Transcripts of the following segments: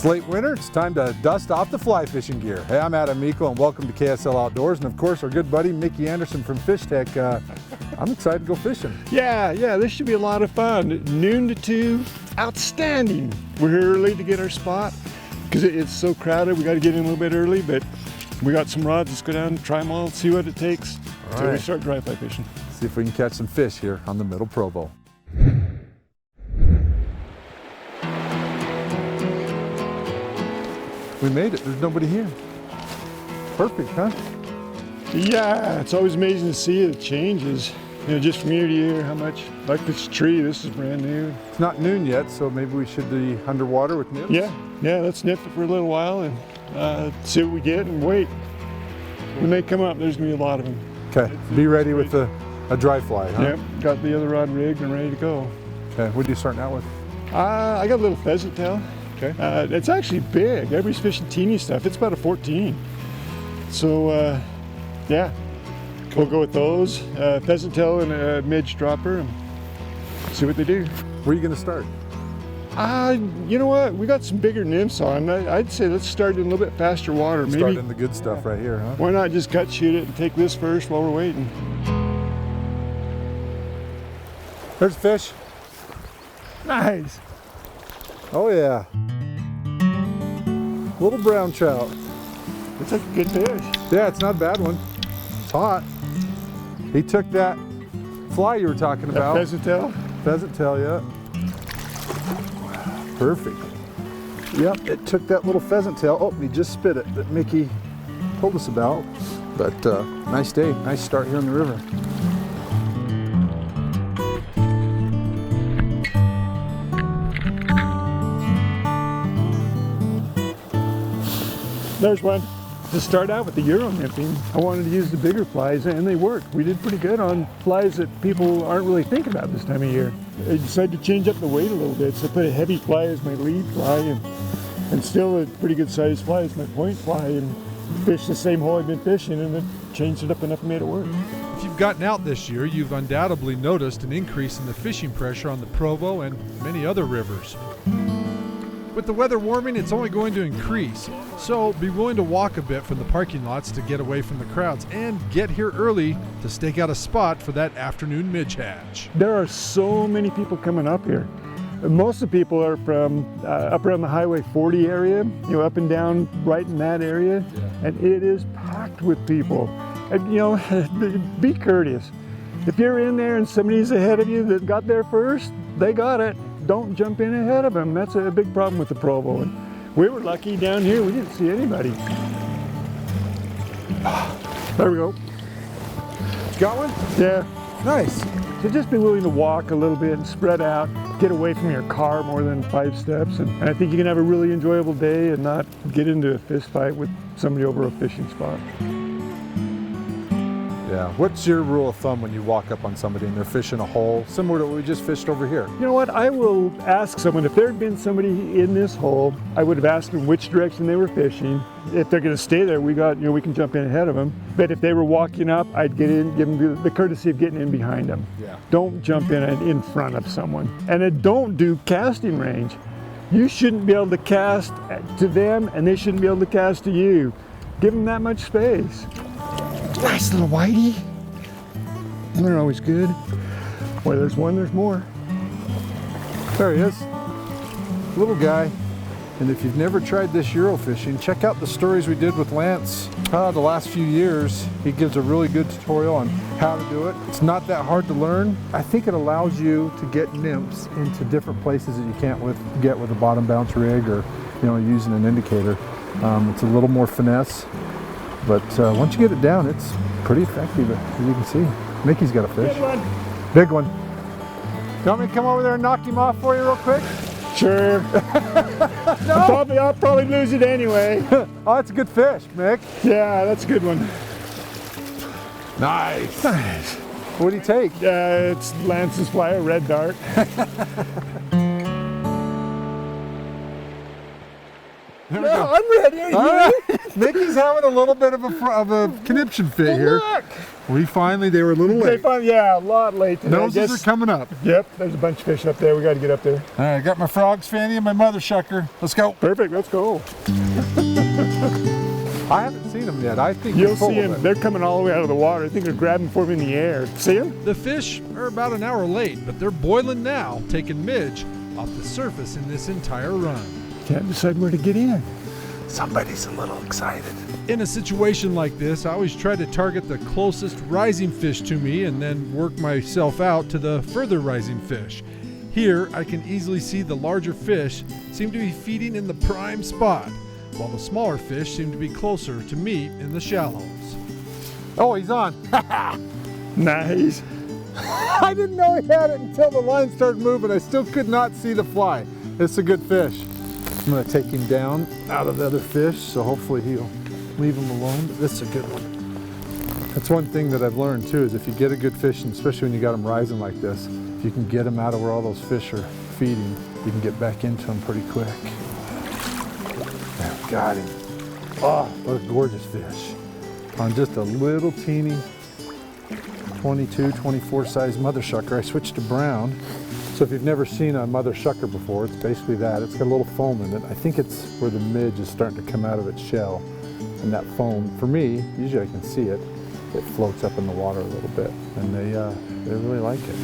It's late winter, it's time to dust off the fly fishing gear. Hey, I'm Adam Meikle and welcome to KSL Outdoors, and of course our good buddy Mickey Anderson from Fish Tech. I'm excited to go fishing. Yeah, this should be a lot of fun. Noon to 2, outstanding. We're here early to get our spot because it's so crowded. We got to get in a little bit early, but we got some rods. Let's go down and try them all, see what it takes until we start dry fly fishing. See if we can catch some fish here on the Middle Provo. We made it, there's nobody here. Perfect, huh? Yeah, it's always amazing to see it changes. You know, just from year to year, how much, like this tree, this is brand new. It's not noon yet, so maybe we should be underwater with nibs? Yeah, let's nip it for a little while and see what we get and wait. When they come up, there's gonna be a lot of them. Okay, be ready with a dry fly, huh? Yep, got the other rod rigged and ready to go. Okay, what are you starting out with? I got a little pheasant tail. Okay. It's actually big. Everybody's fishing teeny stuff. It's about a 14. So, yeah, we'll go with those. Pheasant tail and a Midge dropper and see what they do. Where are you going to start? You know what? We got some bigger nymphs on. I'd say let's start in a little bit faster water. Maybe start in the good stuff right here, huh? Why not just gut shoot it and take this first while we're waiting? There's a fish. Nice. Oh yeah. Little brown trout. It's a good fish. Yeah, it's not a bad one. It's hot. He took that fly you were talking about. Pheasant tail? Pheasant tail, yeah. Perfect. Yep, it took that little pheasant tail. Oh, he just spit it that Mickey told us about. But nice day, nice start here on the river. There's one. To start out with the Euro nymphing, I wanted to use the bigger flies, and they worked. We did pretty good on flies that people aren't really thinking about this time of year. I decided to change up the weight a little bit, so I put a heavy fly as my lead fly, and still a pretty good sized fly as my point fly, and fished the same hole I've been fishing, and then changed it up enough and made it work. If you've gotten out this year, you've undoubtedly noticed an increase in the fishing pressure on the Provo and many other rivers. With the weather warming, it's only going to increase, so be willing to walk a bit from the parking lots to get away from the crowds and get here early to stake out a spot for that afternoon midge hatch. There are so many people coming up here. Most of the people are from up around the Highway 40 area, you know, up and down right in that area, and it is packed with people. And, you know, be courteous. If you're in there and somebody's ahead of you that got there first, they got it. Don't jump in ahead of them. That's a big problem with the Provo. And we were lucky down here, we didn't see anybody. There we go. Got one? Yeah. Nice. So just be willing to walk a little bit and spread out, get away from your car more than 5 steps. And I think you can have a really enjoyable day and not get into a fist fight with somebody over a fishing spot. Yeah. What's your rule of thumb when you walk up on somebody and they're fishing a hole similar to what we just fished over here? You know what? I will ask someone, if there had been somebody in this hole, I would have asked them which direction they were fishing. If they're going to stay there, we can jump in ahead of them. But if they were walking up, I'd get in, give them the courtesy of getting in behind them. Yeah. Don't jump in front of someone. And then don't do casting range. You shouldn't be able to cast to them, and they shouldn't be able to cast to you. Give them that much space. Nice little whitey. And they're always good. Where there's one, there's more. There he is. Little guy. And if you've never tried this Euro fishing, check out the stories we did with Lance the last few years. He gives a really good tutorial on how to do it. It's not that hard to learn. I think it allows you to get nymphs into different places that you can't get with a bottom bounce rig or, you know, using an indicator. It's a little more finesse. But once you get it down, it's pretty effective, as you can see. Mickey's got a fish. Good one. Big one. You want me to come over there and knock him off for you real quick? Sure. No? I'll probably lose it anyway. Oh, that's a good fish, Mick. Yeah, that's a good one. Nice. Nice. What do you take? It's Lance's fly, a red dart. There we Yeah, go. I'm ready. Are you All ready? right. Mickey's having a little bit of a conniption fit here. Look. They were a little late. Yeah, a lot late today. Noses are coming up. Yep, there's a bunch of fish up there. We got to get up there. All right, I got my frogs, Fanny, and my mother shucker. Let's go. Perfect, let's go. I haven't seen them yet. I think You'll you're full see of them. it. They're coming all the way out of the water. I think they're grabbing for them in the air. See them? The fish are about an hour late, but they're boiling now, taking Midge off the surface in this entire run. Can't decide where to get in. Somebody's a little excited. In a situation like this, I always try to target the closest rising fish to me and then work myself out to the further rising fish. Here, I can easily see the larger fish seem to be feeding in the prime spot, while the smaller fish seem to be closer to meat in the shallows. Oh, he's on. Nice. I didn't know he had it until the line started moving. I still could not see the fly. It's a good fish. I'm gonna take him down out of the other fish, so hopefully he'll leave him alone. But this is a good one. That's one thing that I've learned too, is if you get a good fish, and especially when you got them rising like this, if you can get them out of where all those fish are feeding, you can get back into them pretty quick. There, got him. Oh, what a gorgeous fish. On just a little teeny 22, 24 size mother shucker. I switched to brown. So if you've never seen a mother shucker before, it's basically that. It's got a little foam in it. I think it's where the midge is starting to come out of its shell. And that foam, for me, usually I can see it, it floats up in the water a little bit. And they really like it.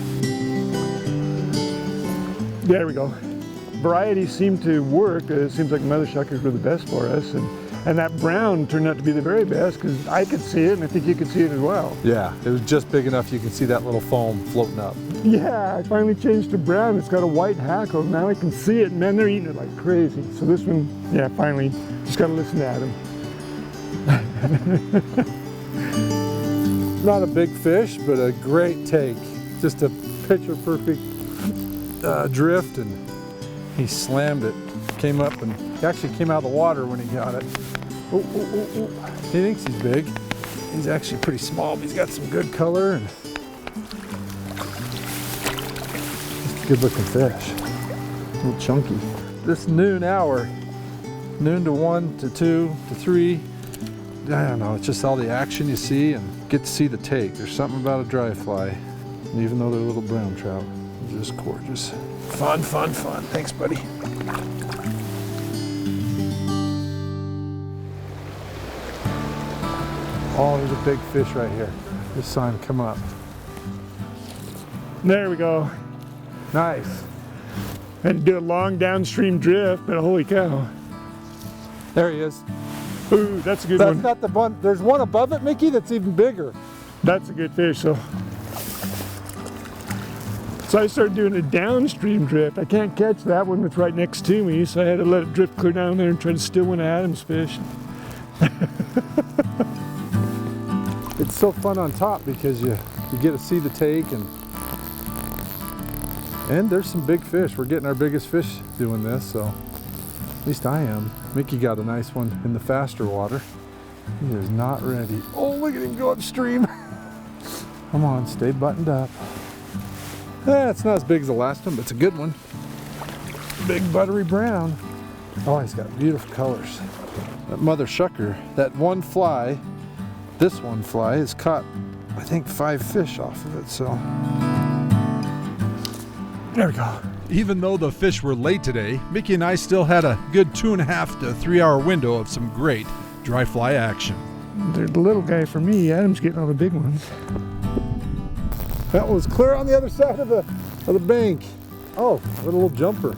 There we go. Varieties seem to work. It seems like mother shuckers were the best for us. And that brown turned out to be the very best because I could see it and I think you could see it as well. Yeah, it was just big enough you can see that little foam floating up. Yeah, I finally changed to brown. It's got a white hackle. Now I can see it. Man, they're eating it like crazy. So this one, yeah, finally, just got to listen to Adam. Not a big fish, but a great take. Just a picture perfect drift, and he slammed it. Came up and he actually came out of the water when he got it. Oh, oh, oh, oh. He thinks he's big. He's actually pretty small, but he's got some good color and just a good looking fish. A little chunky. This noon hour, noon to 1 to 2 to 3, I don't know, it's just all the action you see and get to see the take. There's something about a dry fly, and even though they're little brown trout, they're just gorgeous. Fun, fun, fun. Thanks, buddy. Oh, there's a big fish right here. Just saw him come up. There we go. Nice. Had to do a long downstream drift, but holy cow. There he is. Ooh, that's a good That's one. not the one. There's one above it, Mickey, that's even bigger. That's a good fish, so I started doing a downstream drift. I can't catch that one that's right next to me, so I had to let it drift clear down there and try to steal one of Adam's fish. It's so fun on top because you get to see the take, and there's some big fish. We're getting our biggest fish doing this, so at least I am. Mickey got a nice one in the faster water. He is not ready. Oh, look at him go upstream. Come on, stay buttoned up. It's not as big as the last one, but it's a good one. Big buttery brown. Oh, he's got beautiful colors. That mother shucker, that one fly, this one fly has caught, I think, 5 fish off of it, so. There we go. Even though the fish were late today, Mickey and I still had a good 2.5 to 3 hour window of some great dry fly action. They're the little guy for me. Adam's getting all the big ones. That was clear on the other side of the bank. Oh, what a little jumper.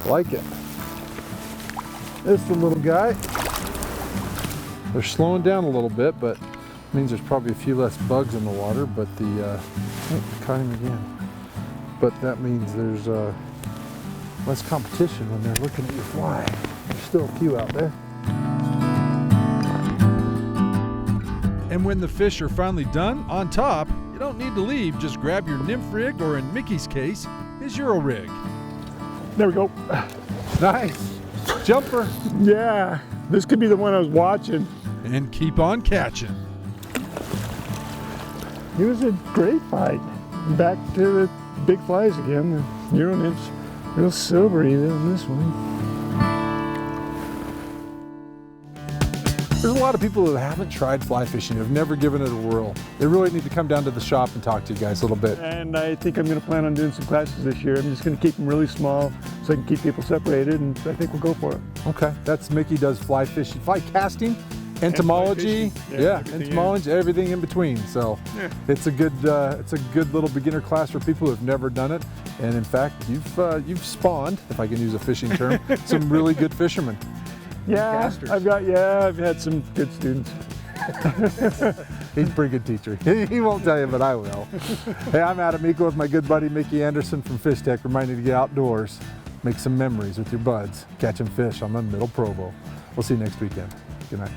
Like it. This is the little guy. They're slowing down a little bit, but it means there's probably a few less bugs in the water, but oh, caught him again. But that means there's less competition when they're looking at your fly. There's still a few out there. And when the fish are finally done, on top, you don't need to leave. Just grab your nymph rig, or in Mickey's case, his Euro rig. There we go. Nice. Jumper. Yeah, this could be the one I was watching. And keep on catching. It was a great fight. Back to the big flies again. The Euro nymphs, real silvery on this one. There's a lot of people who haven't tried fly fishing, who've never given it a whirl. They really need to come down to the shop and talk to you guys a little bit. And I think I'm going to plan on doing some classes this year. I'm just going to keep them really small so I can keep people separated, and I think we'll go for it. Okay, that's Mickey does fly fishing, fly casting, entomology, entomology, everything in between. So it's a good little beginner class for people who have never done it. And in fact, you've spawned, if I can use a fishing term, some really good fishermen. Yeah, Casters. I've had some good students. He's a pretty good teacher. He won't tell you, but I will. Hey, I'm Adam Eco with my good buddy Mickey Anderson from Fish Tech, reminding you to get outdoors, make some memories with your buds, catching fish on the Middle Provo. We'll see you next weekend. Good night.